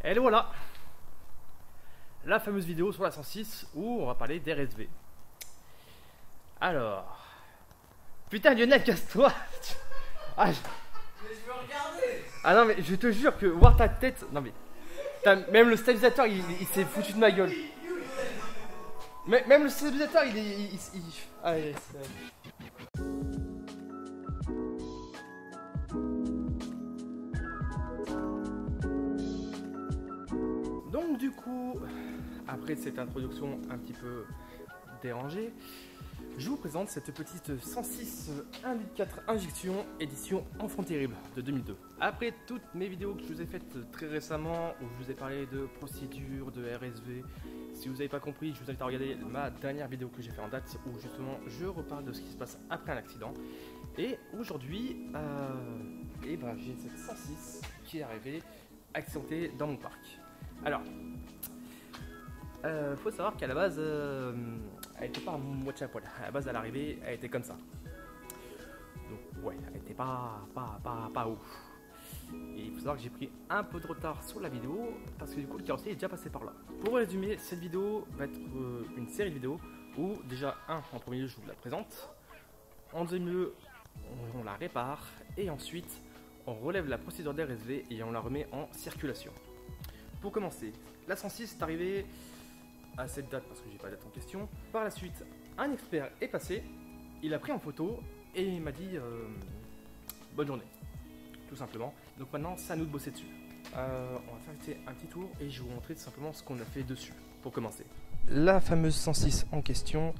Et voilà, la fameuse vidéo sur la 106 où on va parler d'RSV. Alors, putain Lionel, casse-toi. Ah, Mais je veux regarder. Ah non mais je te jure que voir ta tête, non mais même le stabilisateur il s'est foutu de ma gueule. Mais même le stabilisateur Allez, donc du coup, après cette introduction un petit peu dérangée, je vous présente cette petite 106 1,4 litre injection édition Enfant Terrible de 2002. Après toutes mes vidéos que je vous ai faites très récemment, où je vous ai parlé de procédures, de RSV, si vous n'avez pas compris, je vous invite à regarder ma dernière vidéo que j'ai fait en date, où justement je reparle de ce qui se passe après un accident. Et aujourd'hui, j'ai cette 106 qui est arrivée accidentée dans mon parc. Alors, faut savoir qu'à la base, elle était pas à moitié à poil. À la base, à l'arrivée, elle était comme ça. Donc, ouais, elle était pas ouf. Et il faut savoir que j'ai pris un peu de retard sur la vidéo parce que du coup, le carrossier est déjà passé par là. Pour résumer, cette vidéo va être une série de vidéos où, déjà, en premier lieu, je vous la présente. En deuxième lieu, on la répare. Et ensuite, on relève la procédure d'RSV et on la remet en circulation. Pour commencer, la 106 est arrivée à cette date parce que j'ai pas la date en question. Par la suite, un expert est passé, il a pris en photo et il m'a dit bonne journée, tout simplement. Donc maintenant, c'est à nous de bosser dessus. On va faire un petit tour et je vais vous montrer tout simplement ce qu'on a fait dessus pour commencer. La fameuse 106 en question.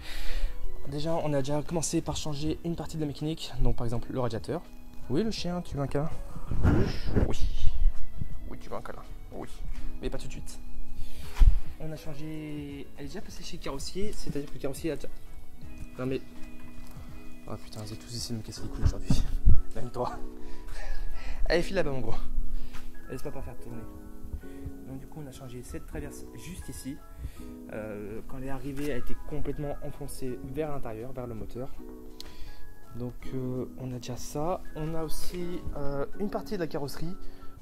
Déjà, on a déjà commencé par changer une partie de la mécanique, donc par exemple le radiateur. Oui, le chien, tu veux un câlin? Oui. Oui, tu veux un câlin? Oui, mais pas tout de suite. On a changé. Elle est déjà passée chez le carrossier, c'est-à-dire que le carrossier a déjà. Non mais. Oh putain, vous avez tous essayé de me casser les couilles aujourd'hui. Même toi. Allez, file là-bas, mon gros. Laisse-moi pas faire tourner. Donc, du coup, on a changé cette traverse juste ici. Quand elle est arrivée, elle a été complètement enfoncée vers l'intérieur, vers le moteur. Donc, on a déjà ça. On a aussi une partie de la carrosserie.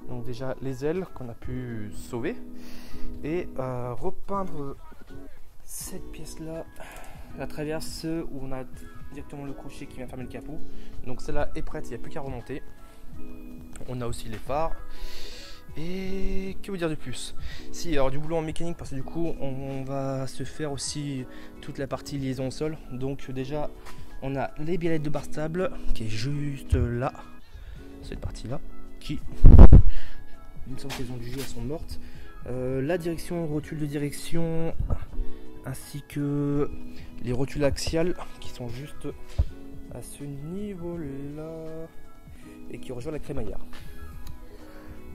Donc déjà les ailes qu'on a pu sauver et repeindre cette pièce là, la traverse où on a directement le crochet qui vient fermer le capot. Donc celle-là est prête, il n'y a plus qu'à remonter. On a aussi les phares. Et que vous dire de plus? Si, alors du boulot en mécanique parce que du coup on va se faire aussi toute la partie liaison au sol. Donc déjà on a les biellettes de barre stable qui est juste là, cette partie là qui... Il me semble qu'elles ont du jus, elles sont mortes. La direction, rotule de direction, ainsi que les rotules axiales qui sont juste à ce niveau-là et qui rejoignent la crémaillère.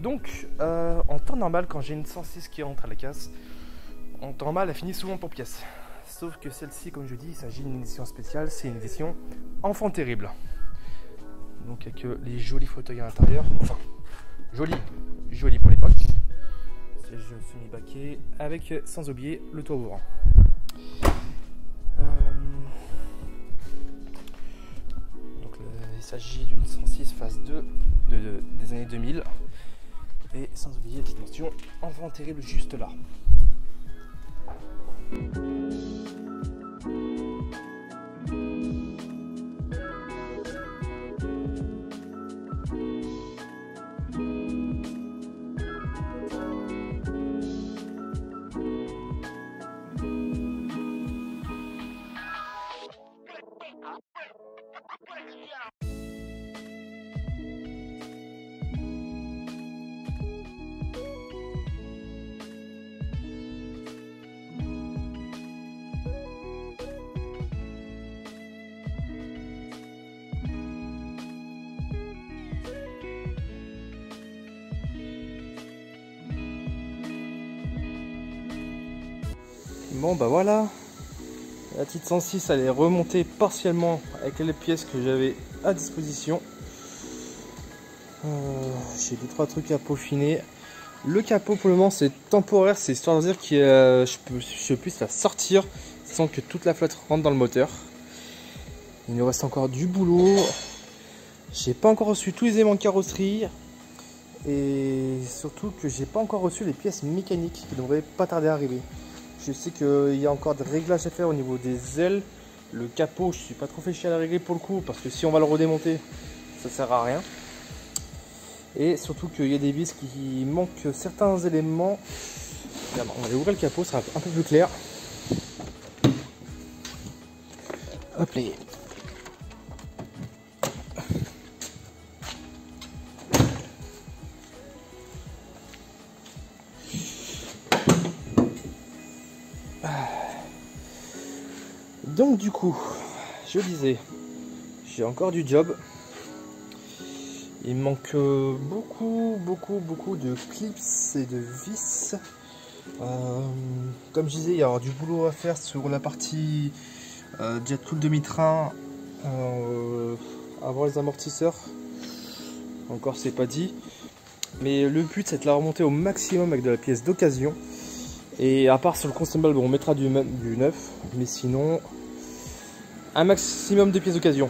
Donc, en temps normal, quand j'ai une 106 qui rentre à la casse, en temps normal, elle finit souvent pour pièce. Sauf que celle-ci, comme je dis, il s'agit d'une édition spéciale, c'est une édition Enfant Terrible. Donc, avec les jolis fauteuils à l'intérieur. Enfin, joli pour l'époque. C'est le jeu semi-baquet avec, sans oublier, le toit ouvrant. Donc il s'agit d'une 106 phase 2 des années 2000 et sans oublier la petite mention Enfant Terrible juste là. Bon bah voilà, la petite 106 elle est remontée partiellement avec les pièces que j'avais à disposition. J'ai 2-3 trucs à peaufiner. Le capot pour le moment c'est temporaire, c'est histoire de dire que je puisse la sortir sans que toute la flotte rentre dans le moteur. Il nous reste encore du boulot. J'ai pas encore reçu tous les éléments de carrosserie. Et surtout que j'ai pas encore reçu les pièces mécaniques qui devraient pas tarder à arriver. Je sais qu'il y a encore des réglages à faire au niveau des ailes. Le capot, je suis pas trop fait chier à la régler pour le coup, parce que si on va le redémonter, ça sert à rien. Et surtout qu'il y a des vis qui manquent certains éléments. Regarde, on va aller ouvrir le capot, ça sera un peu plus clair. Hop là. Donc du coup, je disais, j'ai encore du job. Il me manque beaucoup de clips et de vis. Comme je disais, il y aura du boulot à faire sur la partie jet cool demi-train, avoir les amortisseurs. Encore c'est pas dit. Mais le but c'est de la remonter au maximum avec de la pièce d'occasion. Et à part sur le consommable, on mettra du neuf. Mais sinon, un maximum de pièces d'occasion.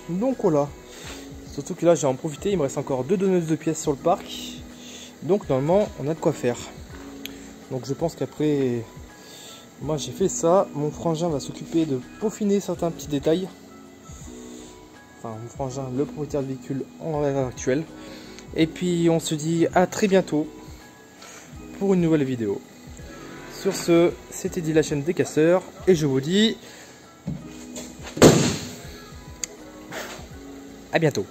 Donc voilà. Surtout que là j'ai en profité, il me reste encore 2 donneuses de pièces sur le parc. Donc normalement on a de quoi faire. Donc je pense qu'après, moi j'ai fait ça. Mon frangin va s'occuper de peaufiner certains petits détails. Enfin mon frangin, le propriétaire de véhicule en l'heure actuelle. Et puis on se dit à très bientôt pour une nouvelle vidéo. Sur ce, c'était dit la chaîne des casseurs. Et je vous dis à bientôt.